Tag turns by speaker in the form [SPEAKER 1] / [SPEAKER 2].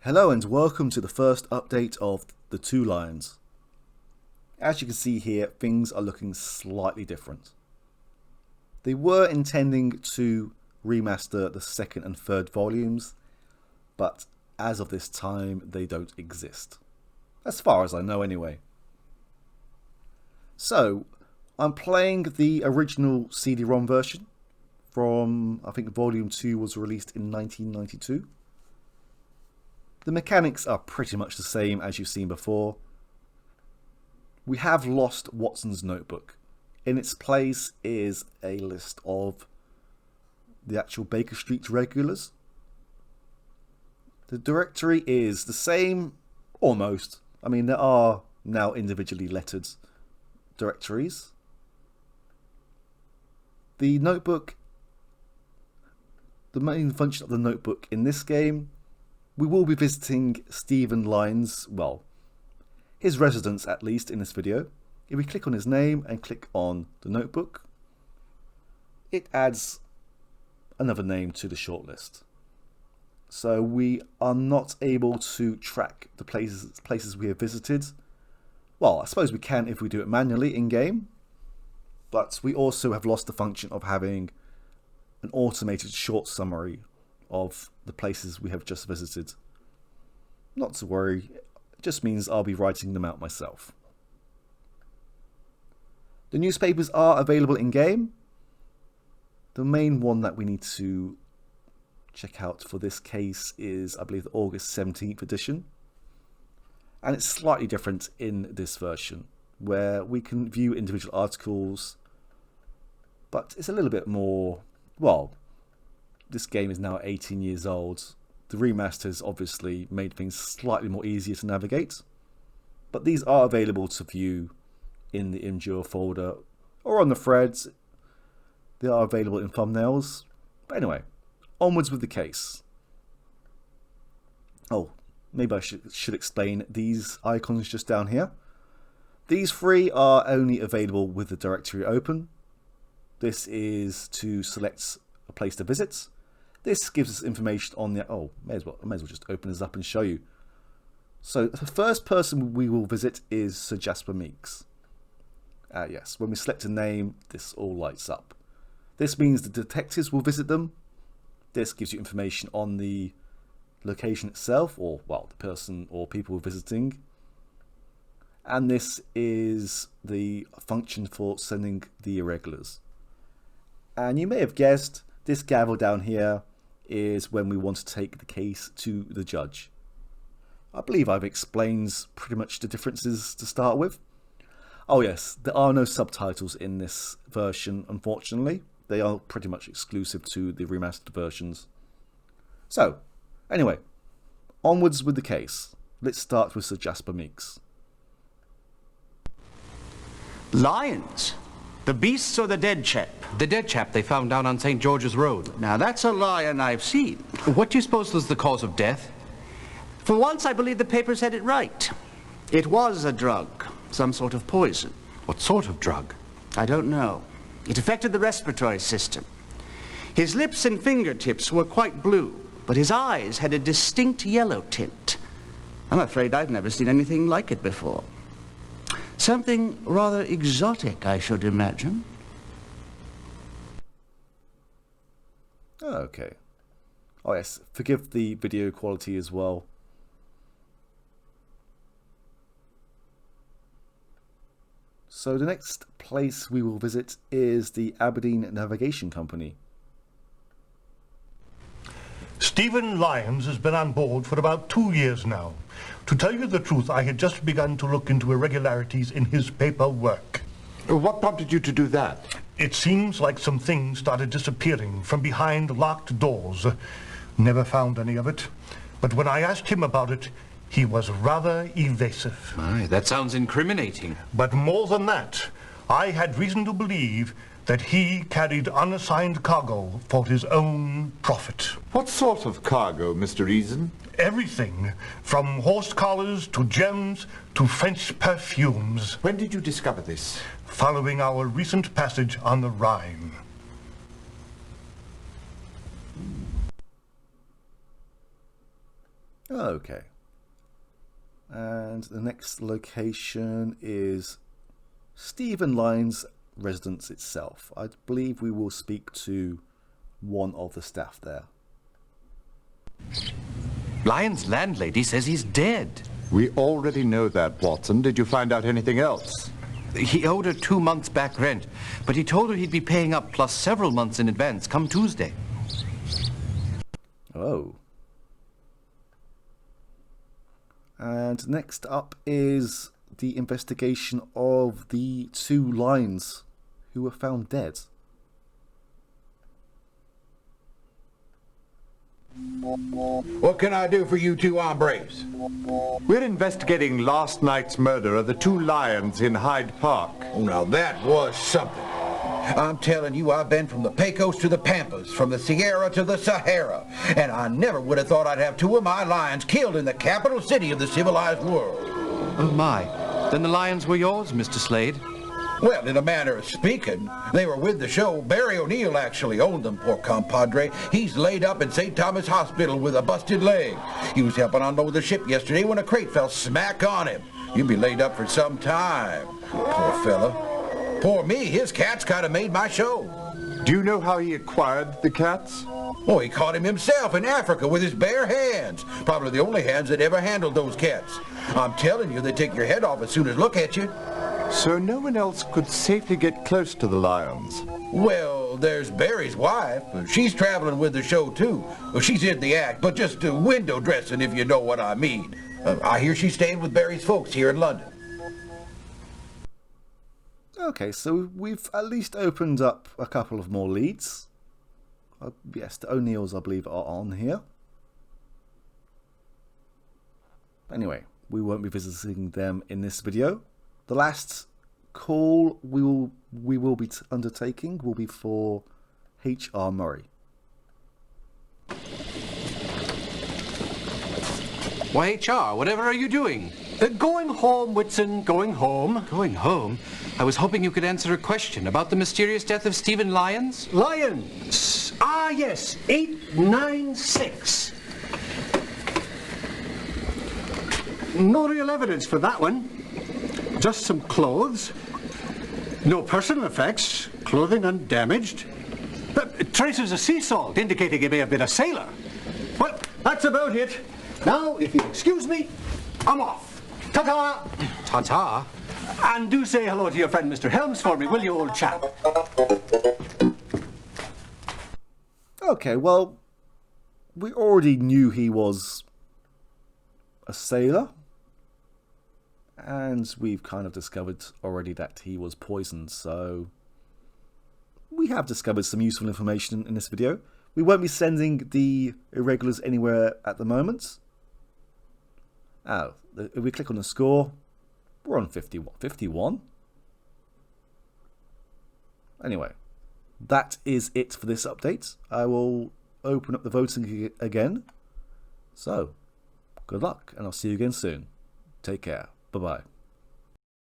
[SPEAKER 1] Hello and welcome to the first update of the Two Lyons. As you can see here, things are looking slightly different. They were intending to remaster the second and third volumes, but as of this time they don't exist. As far as I know anyway. So, I'm playing the original CD-ROM version from, I think volume 2 was released in 1992. The mechanics are pretty much the same as you've seen before. We have lost Watson's notebook. In its place is a list of the actual Baker Street regulars. The directory is the same, almost. I mean, there are now individually lettered directories. The notebook, the main function of the notebook in this game, we will be visiting Stephen Lyons, well, his residence at least in this video. If we click on his name and click on the notebook, it adds another name to the shortlist. So we are not able to track the places we have visited. Well, I suppose we can if we do it manually in-game, but we also have lost the function of having an automated short summary of the places we have just visited. Not to worry, it just means I'll be writing them out myself. The newspapers are available in-game. The main one that we need to check out for this case is, I believe, the August 17th edition. And it's slightly different in this version, where we can view individual articles, but it's a little bit more, well, this game is now 18 years old. The remasters obviously made things slightly more easier to navigate, but these are available to view in the Endure folder or on the threads. They are available in thumbnails. But anyway, onwards with the case. Oh, maybe I should explain these icons just down here. These three are only available with the directory open. This is to select a place to visit. This gives us information on the... Oh, I may as well just open this up and show you. So the first person we will visit is Sir Jasper Meeks. Yes, when we select a name, this all lights up. This means the detectives will visit them. This gives you information on the location itself, or, well, the person or people visiting. And this is the function for sending the irregulars. And you may have guessed, this gavel down here is when we want to take the case to the judge. I believe I've explained pretty much the differences to start with. Oh yes, there are no subtitles in this version, unfortunately. They are pretty much exclusive to the remastered versions. So, anyway, onwards with the case. Let's start with Sir Jasper Meeks.
[SPEAKER 2] Lyons? The beasts or the dead chap?
[SPEAKER 3] The dead chap they found down on St. George's Road.
[SPEAKER 2] Now that's a lion I've seen.
[SPEAKER 3] What do you suppose was the cause of death?
[SPEAKER 2] For once I believe the papers had it right. It was a drug, some sort of poison.
[SPEAKER 3] What sort of drug?
[SPEAKER 2] I don't know. It affected the respiratory system. His lips and fingertips were quite blue, but his eyes had a distinct yellow tint. I'm afraid I've never seen anything like it before. Something rather exotic, I should imagine.
[SPEAKER 1] Okay. Oh yes, forgive the video quality as well. So the next place we will visit is the Aberdeen Navigation Company.
[SPEAKER 4] Stephen Lyons has been on board for about 2 years now. To tell you the truth, I had just begun to look into irregularities in his paperwork.
[SPEAKER 5] What prompted you to do that?
[SPEAKER 4] It seems like some things started disappearing from behind locked doors. Never found any of it. But when I asked him about it, he was rather evasive.
[SPEAKER 3] Aye, that sounds incriminating.
[SPEAKER 4] But more than that, I had reason to believe that he carried unassigned cargo for his own profit.
[SPEAKER 5] What sort of cargo, Mr. Eason?
[SPEAKER 4] Everything, from horse collars to gems to French perfumes.
[SPEAKER 5] When did you discover this?
[SPEAKER 4] Following our recent passage on the Rhine.
[SPEAKER 1] Okay. And the next location is Stephen Lyons' residence itself. I believe we will speak to one of the staff there.
[SPEAKER 3] Lyons' landlady says he's dead.
[SPEAKER 5] We already know that, Watson. Did you find out anything else?
[SPEAKER 3] He owed her 2 months back rent, but he told her he'd be paying up plus several months in advance come Tuesday.
[SPEAKER 1] Oh. And next up is the investigation of the 2 Lyons who were found dead.
[SPEAKER 6] What can I do for you 2 hombres?
[SPEAKER 5] We're investigating last night's murder of the 2 Lyons in Hyde Park.
[SPEAKER 6] Oh, now that was something. I'm telling you, I've been from the Pecos to the Pampas, from the Sierra to the Sahara, and I never would have thought I'd have 2 of my lions killed in the capital city of the civilized world.
[SPEAKER 3] Oh, my. Then the Lyons were yours, Mr. Slade?
[SPEAKER 6] Well, in a manner of speaking, they were with the show. Barry O'Neill actually owned them, poor compadre. He's laid up in St. Thomas Hospital with a busted leg. He was helping unload the ship yesterday when a crate fell smack on him. He'll be laid up for some time. Poor fella. Poor me, his cats kind of made my show.
[SPEAKER 5] Do you know how he acquired the cats?
[SPEAKER 6] Oh, he caught him himself in Africa with his bare hands. Probably the only hands that ever handled those cats. I'm telling you, they take your head off as soon as look at you.
[SPEAKER 5] So no one else could safely get close to the Lyons?
[SPEAKER 6] Well, there's Barry's wife. She's traveling with the show, too. Well, she's in the act, but just window dressing, if you know what I mean. I hear she's staying with Barry's folks here in London.
[SPEAKER 1] Okay, so we've at least opened up a couple of more leads. Yes, the O'Neills, I believe, are on here. Anyway, we won't be visiting them in this video. The last call we will be undertaking will be for H.R. Murray.
[SPEAKER 3] Why, HR, whatever are you doing?
[SPEAKER 7] Going home, Whitson, going home.
[SPEAKER 3] Going home? I was hoping you could answer a question about the mysterious death of Stephen Lyons.
[SPEAKER 7] Lyons. Ah, yes, 896. No real evidence for that one. Just some clothes. No personal effects. Clothing undamaged. Traces of sea salt indicating he may have been a sailor. Well, that's about it. Now, if you'll excuse me, I'm off. Ta-ta!
[SPEAKER 3] Ta-ta?
[SPEAKER 7] And do say hello to your friend Mr. Helms for me, will you, old chap?
[SPEAKER 1] Okay, well, we already knew he was a sailor. And we've kind of discovered already that he was poisoned, so we have discovered some useful information in this video. We won't be sending the Irregulars anywhere at the moment. Oh, if we click on the score, we're on 51. Anyway, that is it for this update. I will open up the voting again. So, good luck, and I'll see you again soon. Take care. Bye-bye.